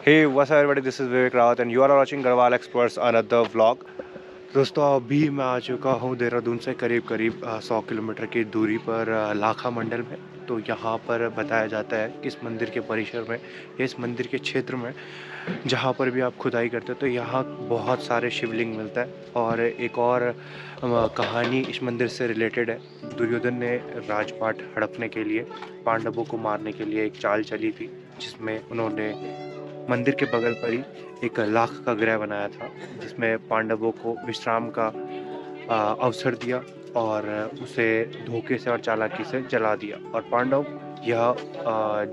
Hey, what's up everybody? This is Vivek Rawat and you are watching Garhwal Experts another vlog. दोस्तों अभी मैं आ चुका हूँ देहरादून से करीब करीब 100 किलोमीटर की दूरी पर लाखा मंडल में। तो यहाँ पर बताया जाता है कि इस मंदिर के परिसर में या इस मंदिर के क्षेत्र में जहाँ पर भी आप खुदाई करते हो तो यहाँ बहुत सारे शिवलिंग मिलता है। और एक और कहानी इस मंदिर से रिलेटेड है। दुर्योधन ने राजपाट हड़पने के लिए पांडवों को मारने के लिए एक चाल चली थी, जिसमें उन्होंने मंदिर के बगल पर ही एक लाख का ग्रह बनाया था, जिसमें पांडवों को विश्राम का अवसर दिया और उसे धोखे से और चालाकी से जला दिया। और पांडव यह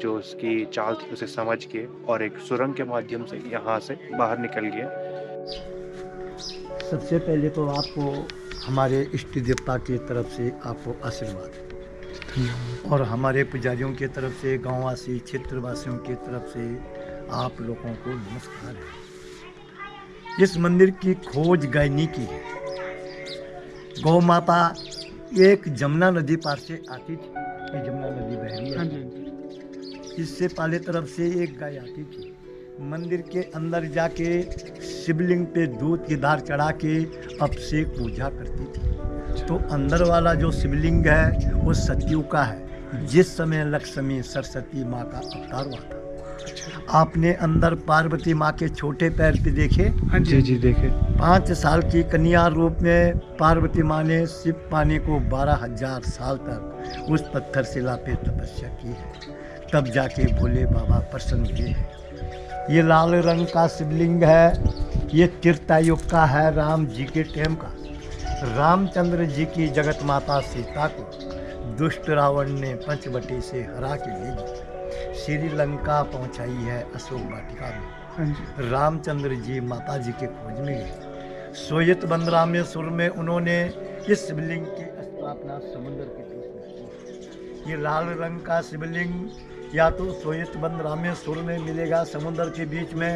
जो उसकी चाल थी उसे समझ के और एक सुरंग के माध्यम से यहाँ से बाहर निकल गए। सबसे पहले तो आपको हमारे इष्ट देवता की तरफ से आपको आशीर्वाद और हमारे पुजारियों की तरफ से, गांववासी क्षेत्रवासियों की तरफ से आप लोगों को नमस्कार है। इस मंदिर की खोज गैनी की है। गौ माता एक जमुना नदी पार से आती थी, ये जमुना नदी बह रही है। इससे पहले तरफ से एक गाय आती थी। मंदिर के अंदर जाके शिवलिंग पे दूध की धार चढ़ा के अभिषेक पूजा करती थी। तो अंदर वाला जो शिवलिंग है वो सतयुग का है, जिस समय लक्ष्मी सरस्वती माँ का अवतार हुआ था। आपने अंदर पार्वती माँ के छोटे पैर पे देखे? हाँ जी जी देखे। 5 साल की कन्या रूप में पार्वती माँ ने शिव पाने को 12,000 साल तक उस पत्थर शिला पे तपस्या की है, तब जाके भोले बाबा प्रसन्न हुए हैं। ये लाल रंग का शिवलिंग है, ये त्रेतायुग का है, राम जी के टाइम का। रामचंद्र जी की जगत माता सीता को दुष्ट रावण ने पंचवटी से हरा के ले गई, श्रीलंका पहुंचाई है अशोक वाटिका में। रामचंद्र जी माता जी के खोज में गए। सोयत बंद रामेश्वर में उन्होंने इस शिवलिंग की स्थापना समुद्र के बीच में की। ये लाल रंग का शिवलिंग या तो सोयत बंद रामेश्वर में मिलेगा समुद्र के बीच में,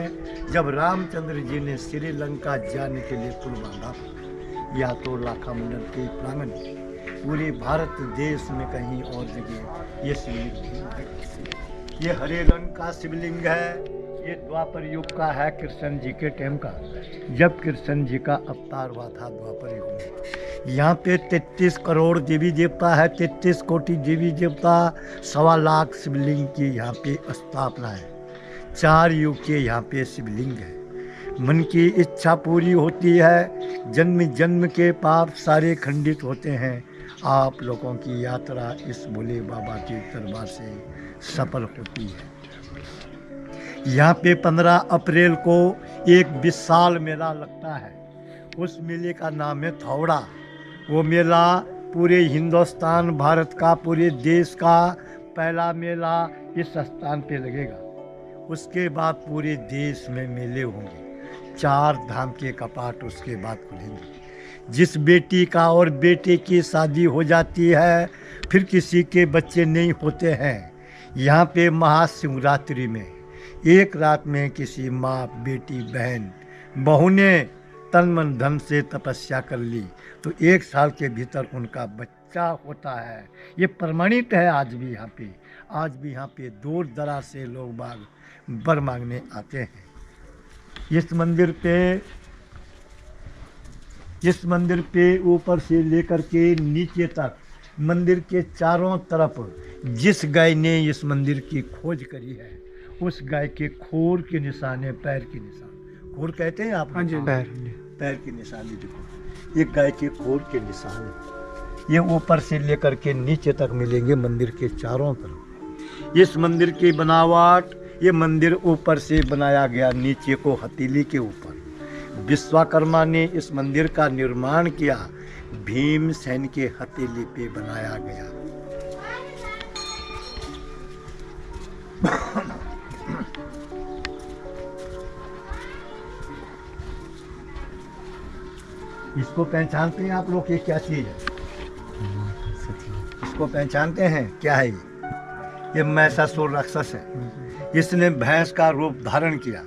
जब रामचंद्र जी ने श्रीलंका जाने के लिए पुल बांधा, या तो लाखा मंडल के प्रांगण पूरे भारत देश में कहीं और जगह ये शिवलिंग। ये हरे रंग का शिवलिंग है, ये द्वापर युग का है, कृष्ण जी के टाइम का, जब कृष्ण जी का अवतार हुआ था द्वापर युग में। यहाँ पे 33 करोड़ देवी देवता है, 33 कोटि देवी देवता, 1.25 लाख शिवलिंग की यहाँ पे स्थापना है। 4 युग के यहाँ पे शिवलिंग है। मन की इच्छा पूरी होती है, जन्म जन्म के पाप सारे खंडित होते हैं। आप लोगों की यात्रा इस भोले बाबा के दरबार से सफल होती है। यहाँ पे 15 अप्रैल को एक विशाल मेला लगता है। उस मेले का नाम है थौड़ा। वो मेला पूरे हिंदुस्तान, भारत का, पूरे देश का पहला मेला इस स्थान पे लगेगा। उसके बाद पूरे देश में मेले होंगे। 4 धाम के कपाट उसके बाद खुलेंगे। जिस बेटी का और बेटे की शादी हो जाती है, फिर किसी के बच्चे नहीं होते हैं, यहाँ पे महाशिवरात्रि में एक रात में किसी माँ, बेटी, बहन, बहू ने तन मन धन से तपस्या कर ली तो 1 साल के भीतर उनका बच्चा होता है। ये प्रमाणित है आज भी यहाँ पे। आज भी यहाँ पे दूर दराज से लोग बाग वर मांगने आते हैं। इस मंदिर पे ऊपर से लेकर के नीचे तक मंदिर के चारों तरफ जिस गाय ने इस मंदिर की खोज करी है, उस गाय के खोर के निशान है, पैर के निशान। खोर कहते हैं आप? हाँ जी, पैर के निशान देखो, ये गाय के खोर के निशान है। ये ऊपर से लेकर के नीचे तक मिलेंगे मंदिर के चारों तरफ। इस मंदिर की बनावट, ये मंदिर ऊपर से बनाया गया, नीचे को हथेली के ऊपर। विश्वकर्मा ने इस मंदिर का निर्माण किया, भीमसेन के हथेली पे बनाया गया। इसको पहचानते हैं आप लोग? ये क्या चीज है? इसको पहचानते हैं क्या है? ये महिषासुर राक्षस है। इसने भैंस का रूप धारण किया,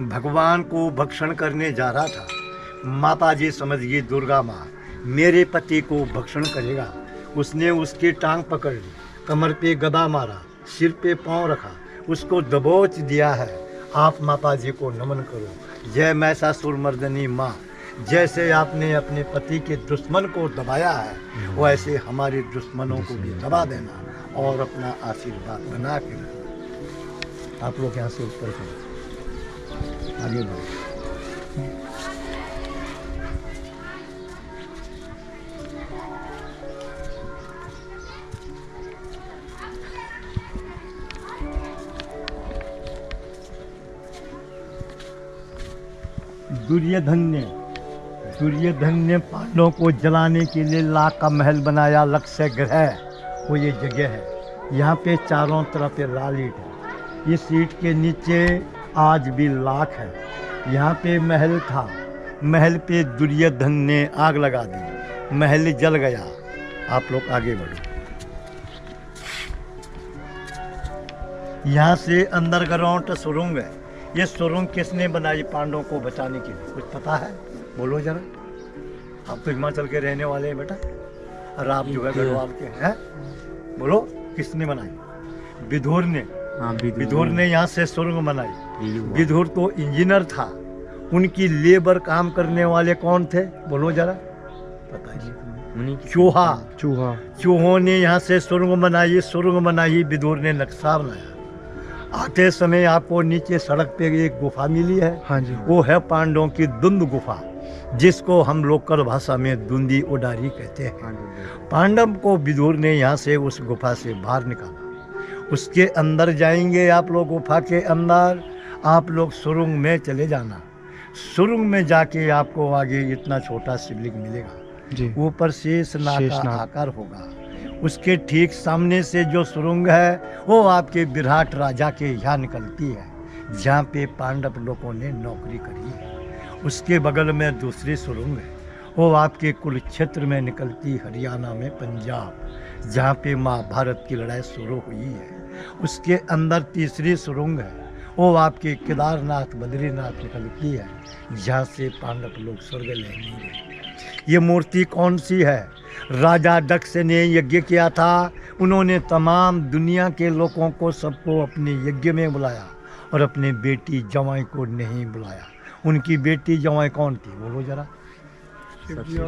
भगवान को भक्षण करने जा रहा था। माता जी समझ गई, दुर्गा माँ मेरे पति को भक्षण करेगा। उसने उसकी टांग पकड़ ली, कमर पे गदा मारा, सिर पे पांव रखा, उसको दबोच दिया है। आप माता जी को नमन करो। जय महिषासुर मर्दनी माँ, जैसे आपने अपने पति के दुश्मन को दबाया है, वैसे हमारे दुश्मनों को भी दबा देना और अपना आशीर्वाद बना के रखना। आप लोग यहाँ से ऊपर करो, आगे बढ़ो। दुर्योधन ने पांडवों को जलाने के लिए लाख का महल बनाया। लक्ष्य ग्रह वो ये जगह है। यहाँ पे चारों तरफ ये लाल ईंट है। इस ईंट के नीचे आज भी लाख है। यहाँ पे महल था। महल पे दुर्योधन ने आग लगा दी, महल जल गया। आप लोग आगे बढ़ो। यहाँ से अंडरग्राउंड सुरंग है। ये सुरंग किसने बनाई पांडवों को बचाने के लिए, कुछ पता है? बोलो जरा। आप तो हिमाचल के रहने वाले हैं बेटा, और आप जो है गढ़वाल के हैं। बोलो किसने बनाई? विदुर ने। विदुर ने यहाँ से सुरंग बनाई। विदुर तो इंजीनियर था। उनकी लेबर काम करने वाले कौन थे? बोलो जरा, पता है? चूहों ने यहाँ से सुरंग बनाई। सुरंग बनाई, विदुर ने नक्शा बनाया। आते समय आपको नीचे सड़क पे एक गुफा मिली है। हाँ जी। वो है पांडवों की दुंद गुफा, जिसको हम लोकल भाषा में दुंदी उडारी कहते हैं। पांडव को विदुर ने यहाँ से उस गुफा से बाहर निकाला। उसके अंदर जाएंगे आप लोग। गुफा के अंदर आप लोग सुरंग में चले जाना। सुरंग में जाके आपको आगे इतना छोटा शिवलिंग मिलेगा। ऊपर शेषनाग का आकार होगा। उसके ठीक सामने से जो सुरंग है वो आपके विराट राजा के यहाँ निकलती है, जहाँ पे पांडव लोगों ने नौकरी करी है। उसके बगल में दूसरी सुरंग है, वो आपके कुरुक्षेत्र में निकलती, हरियाणा में, पंजाब, जहाँ पे महाभारत की लड़ाई शुरू हुई है। उसके अंदर तीसरी सुरंग है, वो आपके केदारनाथ, बद्रीनाथ निकलती है, जहाँ से पांडव लोग स्वर्ग लेंगे। ये मूर्ति कौन सी है? राजा दक्ष ने यज्ञ किया था। उन्होंने तमाम दुनिया के लोगों को, सबको अपने यज्ञ में बुलाया और अपने बेटी जवाई को नहीं बुलाया। उनकी बेटी जवाई कौन थी? बोलो जरा। सती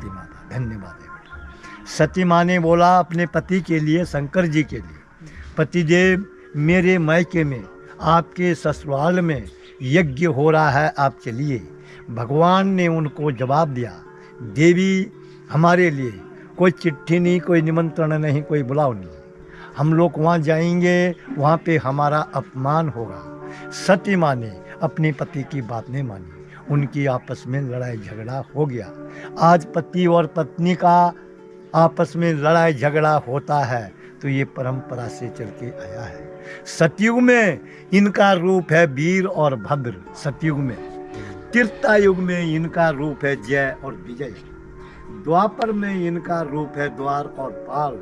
माता। धन्यवाद है बेटा। सती माँ ने बोला अपने पति के लिए, शंकर जी के लिए, पतिदेव मेरे मायके में, आपके ससुराल में यज्ञ हो रहा है, आप चलिए। भगवान ने उनको जवाब दिया, देवी हमारे लिए कोई चिट्ठी नहीं, कोई निमंत्रण नहीं, कोई बुलाव नहीं। हम लोग वहाँ जाएंगे, वहाँ पे हमारा अपमान होगा। सती माँ ने अपने पति की बात नहीं मानी। उनकी आपस में लड़ाई झगड़ा हो गया। आज पति और पत्नी का आपस में लड़ाई झगड़ा होता है तो ये परंपरा से चल के आया है। सतयुग में इनका रूप है वीर और भद्र। सतयुग में, त्रेता युग में इनका रूप है जय और विजय। द्वापर में इनका रूप है द्वार और पाल।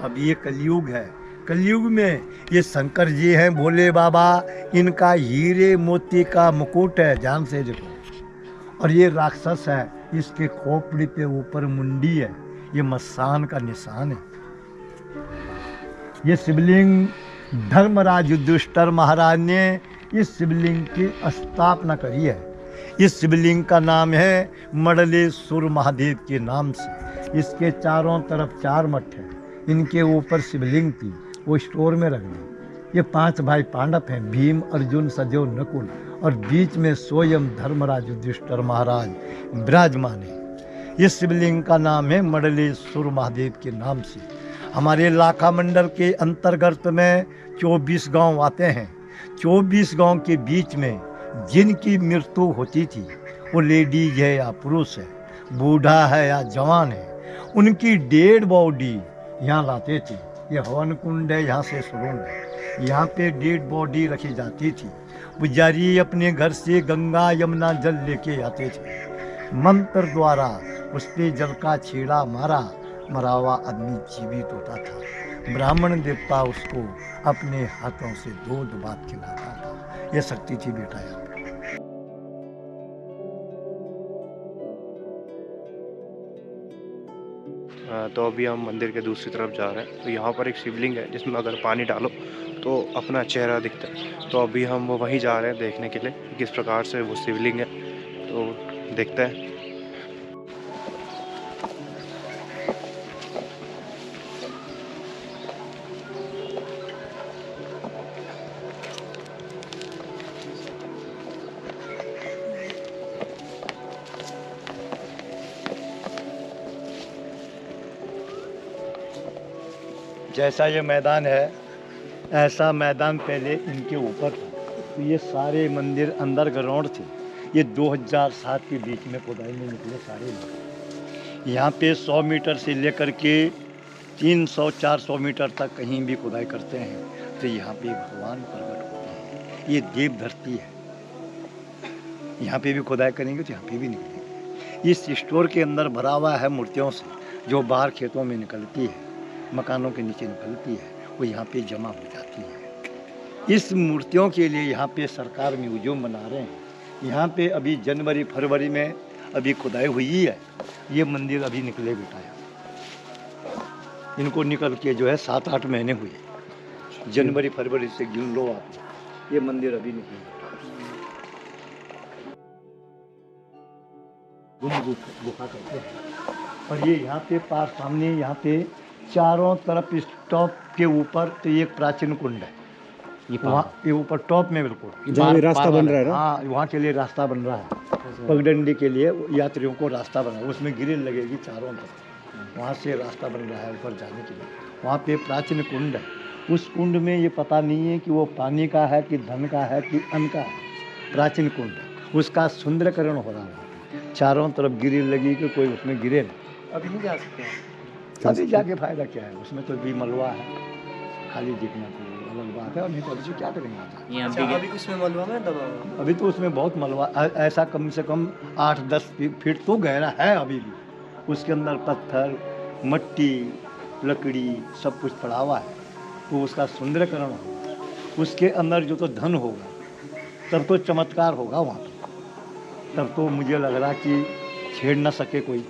अब ये कलयुग है। कलयुग में ये शंकर जी हैं, भोले बाबा। इनका हीरे मोती का मुकुट है, ध्यान से देखो। और ये राक्षस है, इसके खोपड़ी पे ऊपर मुंडी है, ये मसान का निशान है। ये शिवलिंग धर्मराज युधिष्ठिर महाराज ने इस शिवलिंग की स्थापना करी है। इस शिवलिंग का नाम है मडलेश्वर महादेव के नाम से। इसके चारों तरफ 4 मठ हैं। इनके ऊपर शिवलिंग थी, वो स्टोर में रख दी। ये 5 भाई पांडव हैं, भीम, अर्जुन, सहदेव, नकुल, और बीच में स्वयं धर्मराज युधिष्ठिर महाराज विराजमान है। इस शिवलिंग का नाम है मडलेश्वर महादेव के नाम से। हमारे लाखा मंडल के अंतर्गत में 24 गांव आते हैं। 24 गांव के बीच में जिनकी मृत्यु होती थी, वो लेडीज है या पुरुष है, बूढ़ा है या जवान है, उनकी डेड बॉडी यहाँ लाते थे। ये हवन कुंड है, यहाँ से सुरंग है। यहाँ पे डेड बॉडी रखी जाती थी। पुजारी अपने घर से गंगा यमुना जल लेके आते थे। मंत्र द्वारा उस पे जल का छेड़ा मारा, मरा हुआ आदमी जीवित होता था। ब्राह्मण देवता उसको अपने हाथों से दूध भात खिलाता था। ये शक्ति थी बेटा यहाँ पे। तो अभी हम मंदिर के दूसरी तरफ जा रहे हैं। तो यहाँ पर एक शिवलिंग है जिसमें अगर पानी डालो तो अपना चेहरा दिखता है। तो अभी हम वहीं जा रहे हैं देखने के लिए कि किस प्रकार से वो शिवलिंग है, तो देखते हैं। जैसा ये मैदान है, ऐसा मैदान पहले इनके ऊपर था। तो ये सारे मंदिर अंडर ग्राउंड थे। ये 2007 के बीच में खुदाई में निकले सारे लोग। यहाँ पे 100 मीटर से लेकर के 300-400 मीटर तक कहीं भी खुदाई करते हैं तो यहाँ पे भगवान प्रकट होते हैं। ये देव धरती है। यहाँ पे भी खुदाई करेंगे तो यहाँ पे भी निकलेंगे। इस स्टोर के अंदर भरा हुआ है मूर्तियों से, जो बाहर खेतों में निकलती है, मकानों के नीचे निकलती है, वो यहाँ पे जमा हो जाती है। इस मूर्तियों के लिए यहाँ पे सरकार म्यूजियम बना रहे हैं। यहाँ पे अभी जनवरी फरवरी में अभी खुदाई हुई है। ये मंदिर अभी निकले बेटा है, इनको निकल के जो है 7-8 महीने हुए। जनवरी फरवरी से गिन लो आप, ये मंदिर अभी निकले। गुफा कहते हैं। और ये यहाँ पे पास सामने यहाँ पे चारों तरफ इस टॉप के ऊपर तो ये एक प्राचीन कुंड है। ये ऊपर टॉप में बिल्कुल जहाँ रास्ता बन रहा है ना? हाँ, वहाँ के लिए रास्ता बन रहा है। पगडंडी के लिए यात्रियों को रास्ता बना है, उसमें ग्रिल लगेगी चारों तरफ। वहाँ से रास्ता बन रहा है ऊपर जाने के लिए। वहाँ पे प्राचीन कुंड है। उस कुंड में ये पता नहीं है कि वो पानी का है कि धन का है कि अन्न का है। प्राचीन कुंड है, उसका सुंदरीकरण हो रहा है। चारों तरफ ग्रिल लगी कि कोई उसमें गिरे नहीं। अभी नहीं जा सकते हैं। अभी जाके फायदा क्या है, उसमें तो भी मलबा है, खाली दिखना तो अलग बात है। और नहीं तो अभी से क्या करेंगे यहाँ अच्छा, अभी उसमें मलबा में दबा हुआ। अभी तो उसमें बहुत मलबा ऐसा कम से कम 8-10 फीट तो गहरा है अभी भी। उसके अंदर पत्थर, मट्टी, लकड़ी सब कुछ पड़ा हुआ है। तो उसका सुंदरीकरण होगा, उसके अंदर जो तो धन होगा तब तो चमत्कार होगा वहाँ पर। तब तो मुझे लग रहा कि छेड़ ना सके कोई,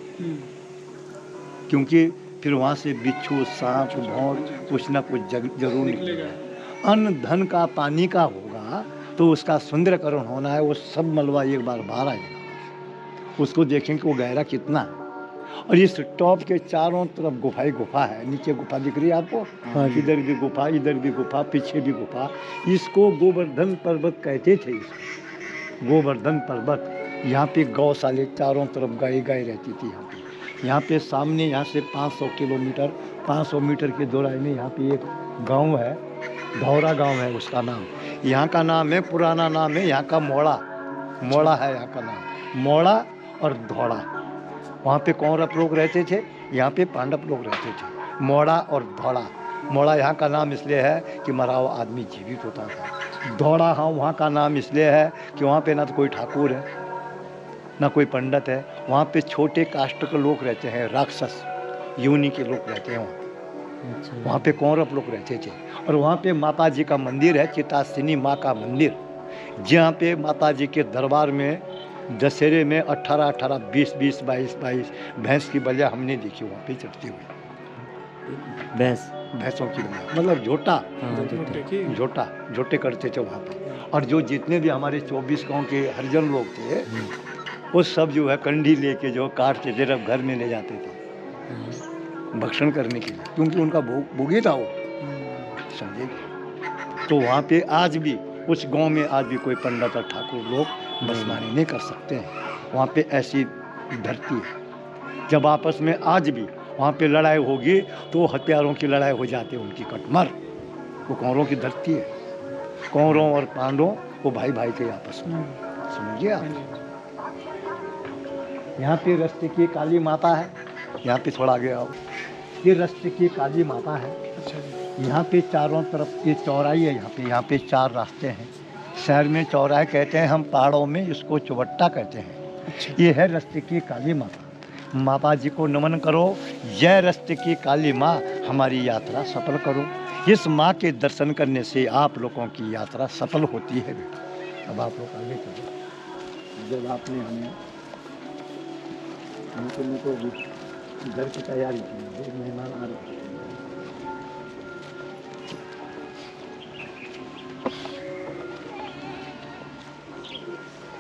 क्योंकि फिर वहाँ से बिच्छू, सांप, भौंक कुछ ना कुछ जरूर निकलेगा। अन्न धन का पानी का होगा तो उसका सुंदरीकरण होना है। वो सब मलबा एक बार बाहर आएगा, उसको देखें कि वो गहरा कितना है। और इस टॉप के चारों तरफ गुफा ही गुफा है। नीचे गुफा दिख रही है आपको? हाँ, इधर भी गुफा, इधर भी गुफा, पीछे भी गुफा। इसको गोवर्धन पर्वत कहते थे। इसको गोवर्धन पर्वत। यहाँ पे गौशाले चारों तरफ गाय रहती थी। यहाँ पे सामने यहाँ से 500 मीटर की दूराई में यहाँ पे एक गांव है, धौरा गांव है उसका नाम। यहाँ का नाम है, पुराना नाम है यहाँ का मोड़ा है यहाँ का नाम, मोड़ा और धौड़ा। वहाँ पे कौरव लोग रहते थे, यहाँ पे पांडव लोग रहते थे। मोड़ा और धौड़ा। मोड़ा यहाँ का नाम इसलिए है कि मरा हुआ आदमी जीवित होता था। धौड़ा हाँ वहाँ का नाम इसलिए है कि वहाँ पे ना तो कोई ठाकुर है ना कोई पंडित है। वहाँ पे छोटे कास्ट के लोग रहते हैं, राक्षस योनि के लोग रहते हैं वहाँ पे कौरव लोग रहते थे। और वहाँ पे माता जी का मंदिर है, चितासिनी माँ का मंदिर, जहाँ पे माता जी के दरबार में दशहरे में 18-18, 20-20, 22-22 भैंस की बलिया हमने देखी वहाँ पे चढ़ती हुई। भैंसों की बलिया मतलब झोटे करते थे वहाँ पे। और जो जितने भी हमारे 24 गाँव के हरिजन लोग थे वो सब जो है कंडी लेके जो काट के जब घर में ले जाते थे भक्षण करने के लिए, क्योंकि उनका भोगी था वो, समझे। तो वहाँ पे आज भी उस गांव में आज भी कोई पंडित और ठाकुर लोग बसमानी नहीं कर सकते हैं। वहाँ पे ऐसी धरती है। जब आपस में आज भी वहाँ पे लड़ाई होगी तो हथियारों की लड़ाई हो जाती है उनकी कटमर। वो कौरों की धरती है। कौरों और पांडवों वो भाई भाई थे आपस में, समझिए आप। यहाँ पे रास्ते की काली माता है। यहाँ पे थोड़ा आगे आओ, ये रास्ते की काली माता है। यहाँ पे चारों तरफ ये चौराही है। यहाँ पे 4 रास्ते हैं। शहर में चौराहे कहते हैं, हम पहाड़ों में इसको चौबट्टा कहते हैं। ये है रास्ते की काली माता। माता जी को नमन करो। जय रास्ते की काली माँ, हमारी यात्रा सफल करो। इस माँ के दर्शन करने से आप लोगों की यात्रा सफल होती है बेटा। अब आप लोग आगे चलो। जब आपने हमें तो घर की तैयारी की, मेहमान आ रहे हैं।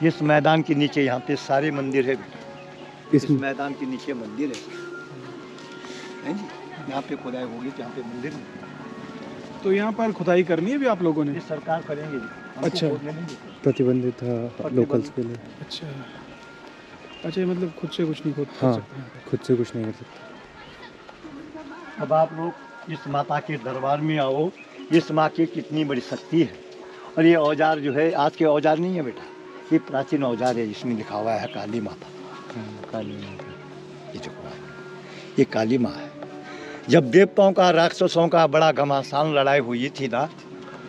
इस मैदान के नीचे यहाँ पे सारे मंदिर है बेटा। इस इस मैदान के नीचे मंदिर है जी। यहाँ पे खुदाई होगी तो यहाँ पे मंदिर है। तो यहाँ पर खुदाई करनी है भी आप लोगों ने? ये सरकार करेंगे जी, हमको अच्छा। खोदने नहीं देते। प्रतिबंधित था लोकल्स के लिए। अच्छा अच्छा, ये मतलब खुद से कुछ नहीं खोद हाँ। सकते हैं। खुद से कुछ नहीं कर सकते। अब आप लोग इस माता के दरबार में आओ, इस माँ की कितनी बड़ी शक्ति है। और ये औजार जो है आज के औजार नहीं है बेटा, ये प्राचीन औजार है। इसमें लिखा हुआ है काली माता। काली माता, ये जो ये काली माँ है। जब देवताओं का राक्षसों का बड़ा घमासान लड़ाई हुई थी ना,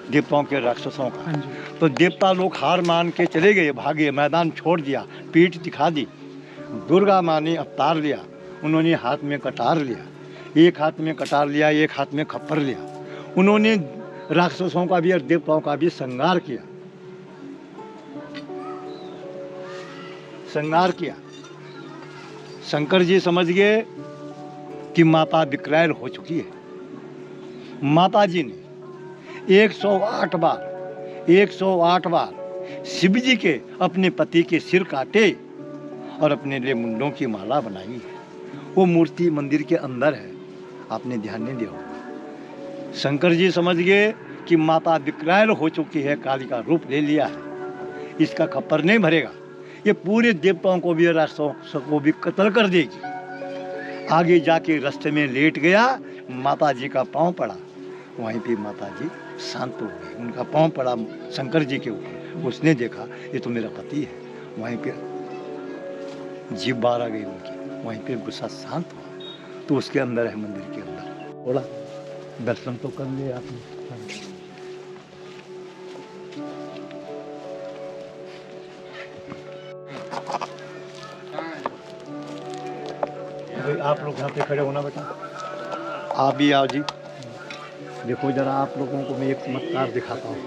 देवताओं के राक्षसों का, हाँ जी। तो देवता लोग हार मान के चले गए, भागे, मैदान छोड़ दिया, पीठ दिखा दी। दुर्गा माँ ने अवतार लिया, उन्होंने हाथ में कटार लिया, एक हाथ में कटार लिया, एक हाथ में खप्पर लिया। उन्होंने राक्षसों का भी और देवताओं का भी संहार किया, संहार किया। शंकर जी समझ गए कि माता विकराल हो चुकी है। माता जी ने 108 बार शिव जी के अपने पति के सिर काटे और अपने लिए मुंडों की माला बनाई है। वो मूर्ति मंदिर के अंदर है, आपने ध्यान नहीं दिया होगा। शंकर जी समझ गए कि माता विकराल हो चुकी है, काली का रूप ले लिया है, इसका खप्पर नहीं भरेगा, ये पूरे देवताओं को भी राक्षसों को भी कत्ल कर देगी। आगे जाके रास्ते में लेट गया, माता जी का पांव पड़ा, वहीं पे माता जी शांत हो गई। उनका पांव पड़ा शंकर जी के ऊपर, उसने देखा ये तो मेरा पति है। वहीं पे जीभ बाहर आ गई उनकी, वहीं पे गुस्सा शांत हुआ। तो उसके अंदर है, मंदिर के अंदर। थोड़ा दर्शन तो कर लिया आपने। भाई आप लोग यहाँ पे खड़े होना बेटा, आप भी आओ जी। देखो जरा आप लोगों को मैं एक चमत्कार दिखाता हूँ।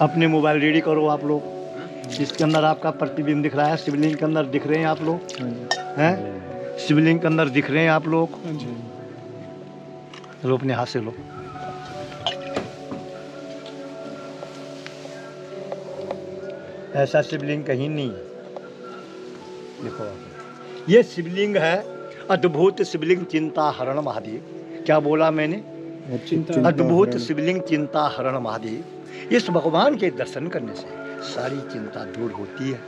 अपने मोबाइल रेडी करो आप लोग। इसके अंदर आपका प्रतिबिंब दिख रहा है, शिवलिंग के अंदर दिख रहे हैं आप लोग, हैं? शिवलिंग के अंदर दिख रहे हैं आप लोग। हाँ जी। लो अपने हाथ से लो। ऐसा शिवलिंग कहीं नहीं है। देखो आप, ये शिवलिंग है अद्भुत शिवलिंग चिंता हरण महादेव। क्या बोला मैंने? अद्भुत शिवलिंग चिंता हरण महादेव। इस भगवान के दर्शन करने से सारी चिंता दूर होती है।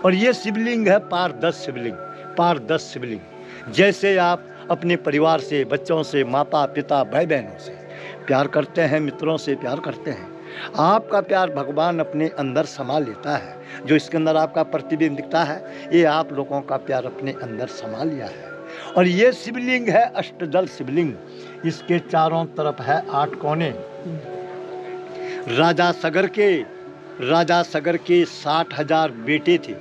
और ये शिवलिंग है पारदर्श शिवलिंग, पारदर्श शिवलिंग। जैसे आप अपने परिवार से, बच्चों से, माता पिता भाई बहनों से प्यार करते हैं, मित्रों से प्यार करते हैं, आपका प्यार भगवान अपने अंदर समा लेता है। जो इसके अंदर आपका प्रतिबिंब दिखता है, ये आप लोगों का प्यार अपने अंदर समा लिया है। और ये शिवलिंग है अष्टदल शिवलिंग। इसके चारों तरफ है 8 कोने। राजा सगर के 60,000 बेटे थे।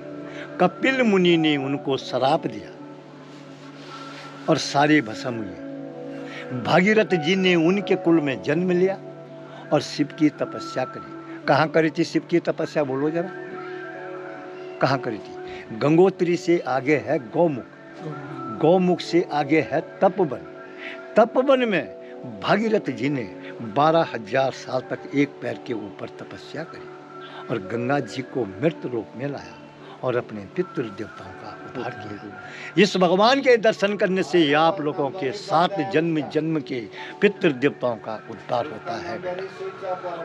कपिल मुनि ने उनको श्राप दिया और सारे भस्म हुए। भागीरथ जी ने उनके कुल में जन्म लिया और शिव की तपस्या करी। कहाँ करी थी शिव की तपस्या, बोलो जरा, कहाँ करी थी? गंगोत्री से आगे है गौमुख, गौमुख से आगे है तपवन। तपवन में भागीरथ जी ने 12,000 साल तक एक पैर के ऊपर तपस्या करी और गंगा जी को मृत रूप में लाया और अपने पितृ देवताओं का उद्धार किया। इस भगवान के दर्शन करने से आप लोगों के 7 जन्म के पितृ देवताओं का उद्धार होता है।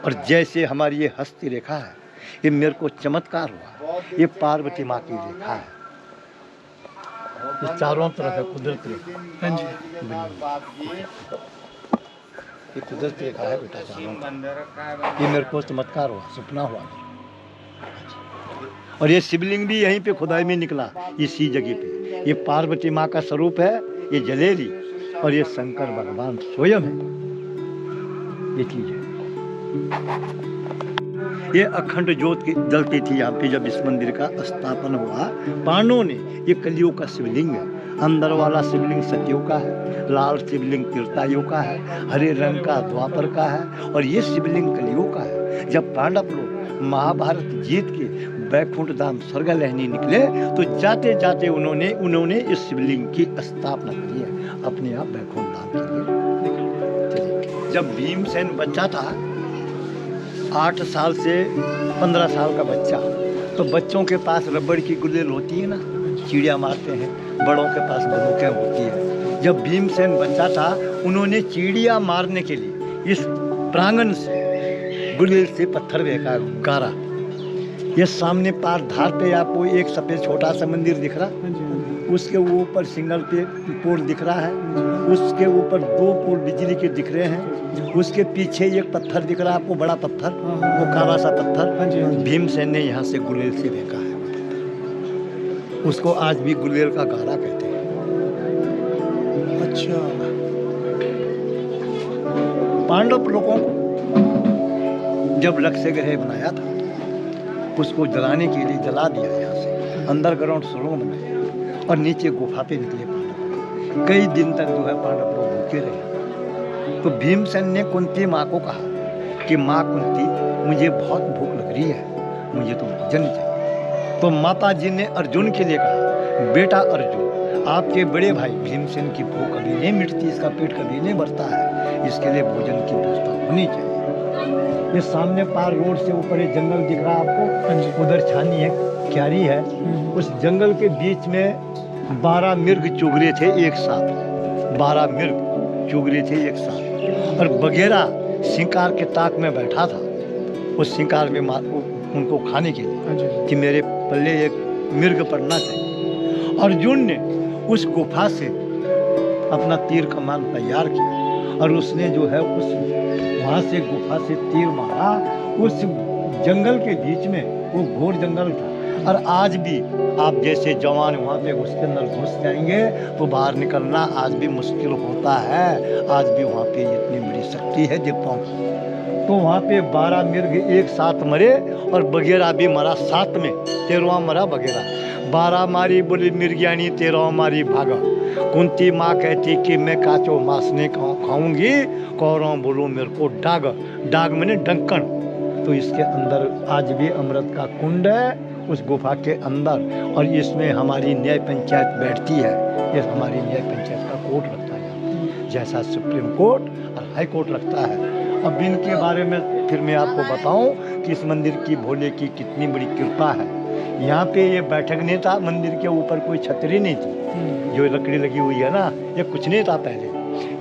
और जैसे हमारी ये हस्ती रेखा है, ये मेरे को चमत्कार हुआ, ये पार्वती माँ की रेखा है। ये चारों तरफ है कुदरत रेखा। हाँ जी। ये कुदरत रेखा है बेटा चारों तरफ। ये मेरे को चमत्कार हुआ, सपना हुआ। और ये शिवलिंग भी यहीं पे खुदाई में निकला, इसी जगह पे। ये पार्वती माँ का स्वरूप है, ये जलेरी, और ये शंकर भगवान स्वयं है। ये चीज है। ये अखंड ज्योत की जलती थी यहाँ पे जब इस मंदिर का स्थापन हुआ। पांडवों ने, ये कलियुग का शिवलिंग है। अंदर वाला शिवलिंग सतयुग का है, लाल शिवलिंग त्रेतायुग का है, हरे रंग का द्वापर का है, और ये शिवलिंग कलियुग का है। जब पांडव लोग महाभारत जीत के वैकुंठ धाम स्वर्ग लहनी निकले, तो जाते जाते उन्होंने इस शिवलिंग की स्थापना की है। अपने आप वैकुंठ धाम के लिए। जब भीमसेन बच्चा था, 8 साल से 15 साल का बच्चा, तो बच्चों के पास रबड़ की गुल्लेल होती है ना, चिड़िया मारते हैं, बड़ों के पास बंदूकें होती है। जब भीमसेन बच्चा था, उन्होंने चिड़िया मारने के लिए इस प्रांगण से गुल्लेल से पत्थर फेंका, गारा। ये सामने पार धार पे आपको एक सफ़ेद छोटा सा मंदिर दिख रहा, हाँ जी हाँ जी उसके ऊपर सिंगल पे पोल दिख रहा है, उसके ऊपर 2 पोल बिजली के दिख रहे हैं, उसके पीछे एक पत्थर दिख रहा है आपको, बड़ा पत्थर, वो काला सा पत्थर। हाँ जी हाँ जी। भीमसेन ने यहाँ से गुलेल से फेंका है वो पत्थर। उसको आज भी गुलेल का गारा कहते हैं। अच्छा, पांडव लोगों को जब लक्ष्य ग्रह बनाया था, उसको जलाने के लिए जला दिया यहाँ से, अंडरग्राउंड सुरंग बनाया और नीचे गुफा पे निकले पांडव। कई दिन तक जो है पांडव लोग भूखे रहे। तो भीमसेन ने कुंती माँ को कहा कि माँ कुंती, मुझे बहुत भूख लग रही है, मुझे तो भोजन चाहिए। तो माता जी ने अर्जुन के लिए कहा, बेटा अर्जुन, आपके बड़े भाई भीमसेन की भूख कभी नहीं मिटती, इसका पेट कभी नहीं भरता है, इसके लिए भोजन की व्यवस्था होनी चाहिए। ये सामने पार रोड से ऊपर एक जंगल दिख रहा है आपको, उधर छानी है, क्यारी है, उस जंगल के बीच में 12 मिर्ग चुग रहे थे एक साथ, 12 मिर्ग चुग रहे थे एक साथ, और बगेरा शिकार के ताक में बैठा था, उस शिकार में उनको खाने के लिए कि मेरे पल्ले एक मिर्ग पड़ना चाहिए। अर्जुन ने उस गुफा से अपना तीर कमान तैयार किया और उसने जो है उस वहाँ से गुफा से तीर मारा। उस जंगल के बीच में, वो घोर जंगल था, और आज भी आप जैसे जवान वहाँ पे उसके अंदर घुस जाएंगे तो बाहर निकलना आज भी मुश्किल होता है। आज भी वहाँ पे इतनी बड़ी शक्ति है देवताओं की। तो वहाँ पे 12 मिर्ग एक साथ मरे और बगेरा भी मरा साथ में, 13वां मरा बगेरा। 12 मारी बोली मिर्गियानी, 13वां मारी भागा। कुंती माँ कहती कि मैं काचो मांस नहीं खाऊंगी, कौरों बोलो मेरे को डाग, डाग मैंने डंकन। तो इसके अंदर आज भी अमृत का कुंड है उस गुफा के अंदर, और इसमें हमारी न्याय पंचायत बैठती है। ये हमारी न्याय पंचायत का कोर्ट लगता है, जैसा सुप्रीम कोर्ट और हाई कोर्ट लगता है। अब इनके बारे में फिर मैं आपको बताऊं कि इस मंदिर की भोले की कितनी बड़ी कृपा है। यहाँ पे ये बैठक नहीं था, मंदिर के ऊपर कोई छतरी नहीं थी, जो लकड़ी लगी हुई है ना, ये कुछ नहीं था पहले।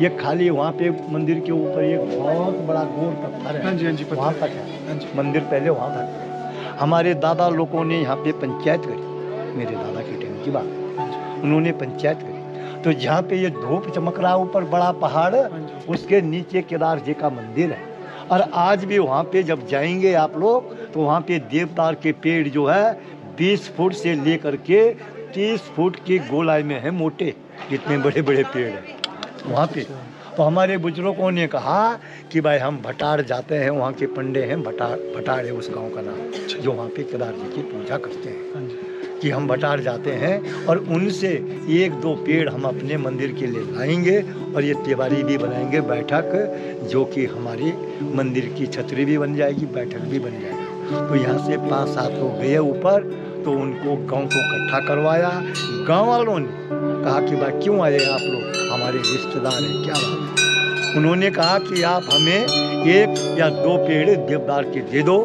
ये खाली वहाँ पे मंदिर के ऊपर एक बहुत बड़ा गोल पत्थर है, वहाँ तक है मंदिर, पहले वहाँ तक। हमारे दादा लोगों ने यहाँ पे पंचायत करी, मेरे दादा के टाइम की बात, उन्होंने पंचायत करी। तो जहाँ पे ये धूप चमक रहा ऊपर बड़ा पहाड़, उसके नीचे केदार जी का मंदिर है। और आज भी वहाँ पे जब जाएंगे आप लोग तो वहाँ पे देवदार के पेड़ जो है 20 फुट से लेकर के 30 फुट की गोलाई में है, मोटे इतने बड़े बड़े पेड़ हैं वहाँ पे। तो हमारे बुजुर्गों ने कहा कि भाई हम भटार जाते हैं, वहाँ के पंडे हैं, भटार है उस गांव का नाम, जो वहाँ पे केदार जी की पूजा करते हैं, कि हम भटार जाते हैं और उनसे 1-2 पेड़ हम अपने मंदिर के लिए लाएंगे और ये तिवारी भी बनाएंगे, बैठक, जो कि हमारी मंदिर की छतरी भी बन जाएगी, बैठक भी बन जाएगी। तो यहाँ से 5-7 लोग गए ऊपर, तो उनको गांव को इकट्ठा करवाया। गांव वालों ने कहा कि भाई क्यों आए आप लोग, हमारे रिश्तेदार हैं, क्या बात है। उन्होंने कहा कि आप हमें 1 या 2 पेड़ देवदार के दे दो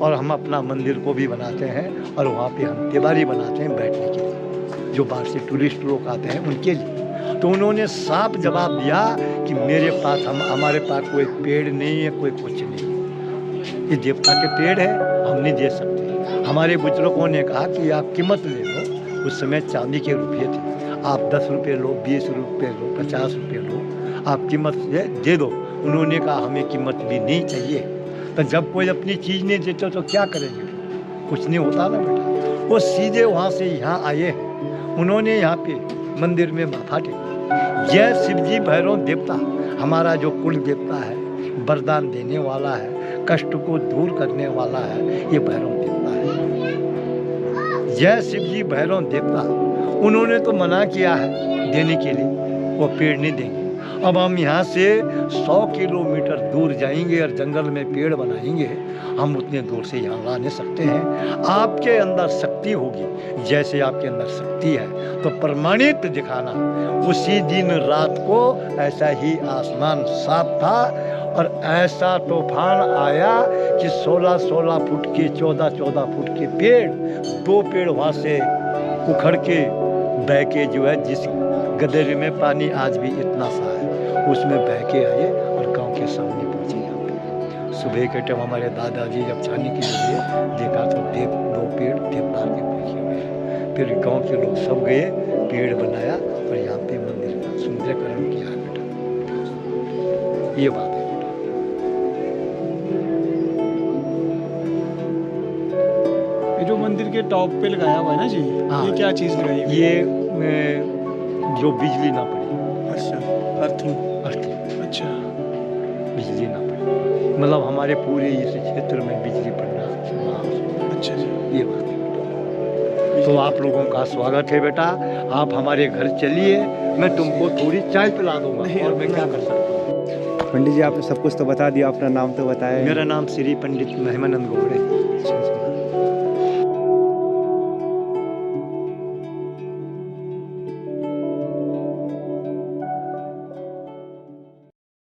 और हम अपना मंदिर को भी बनाते हैं और वहाँ पे हम तिवारी बनाते हैं बैठने के लिए, जो बाहर से टूरिस्ट लोग आते हैं उनके लिए। तो उन्होंने साफ जवाब दिया कि मेरे पास हमारे पास कोई पेड़ नहीं है, कोई कुछ नहीं है, ये देवता के पेड़ है, हम नहीं दे सकते। हमारे बुजुर्गों ने कहा कि आप कीमत ले लो, उस समय चांदी के रुपये थे, आप 10 रुपये लो, 20 रुपये लो, 50 रुपये लो, आप कीमत दे दो। उन्होंने कहा हमें कीमत भी नहीं चाहिए। तो जब कोई अपनी चीज़ नहीं देते तो क्या करेंगे, कुछ नहीं होता ना बेटा। वो सीधे वहाँ से यहाँ आए हैं, उन्होंने यहाँ पे मंदिर में माथा टेका। जय शिवजी भैरव देवता, हमारा जो कुल देवता है, वरदान देने वाला है, कष्ट को दूर करने वाला है, ये भैरव देवता है। जय शिवजी भैरव देवता। उन्होंने तो मना किया है देने के लिए, वो पेड़ नहीं देंगे। अब हम यहाँ से 100 किलोमीटर दूर जाएंगे और जंगल में पेड़ बनाएंगे, हम उतने दूर से यहाँ ला नहीं सकते हैं। आपके अंदर शक्ति होगी, जैसे आपके अंदर शक्ति है तो प्रमाणित दिखाना। उसी दिन रात को ऐसा ही आसमान साफ था और ऐसा तूफान आया कि 16-16 फुट के 14-14 फुट के पेड़, 2 पेड़ वहाँ से उखड़ के बह के जो है, जिस गदेरे में पानी आज भी इतना सा है, उसमें बह के आए और गांव के सामने पहुँचे। यहाँ पे सुबह के टाइम हमारे दादाजी जब छानी के लिए देखा तो 2 पेड़ देवदार के रखे हुए हैं। फिर गांव के लोग सब गए, पेड़ बनाया और यहाँ पे मंदिर का सुंदरीकरण किया है बेटा। ये बात है बेटा। ये जो मंदिर के टॉप पे लगाया हुआ है ना जी, हाँ। ये क्या चीज़ लगाई हुई है? ये जो बिजली ना पड़े, अच्छा, अर्थिंग। अर्थिंग, अच्छा, बिजली ना पड़े, मतलब हमारे पूरे इस क्षेत्र में बिजली पड़ना। अच्छा जी। ये बात है। तो आप लोगों का स्वागत है बेटा, आप हमारे घर चलिए, मैं तुमको थोड़ी चाय पिला दूंगा। और मैं क्या कर सकता हूँ? पंडित जी आपने सब कुछ तो बता दिया, अपना नाम तो बताया ही। मेरा नाम श्री पंडित महिमानंद गौड़ है। अच्छा, अच्छा।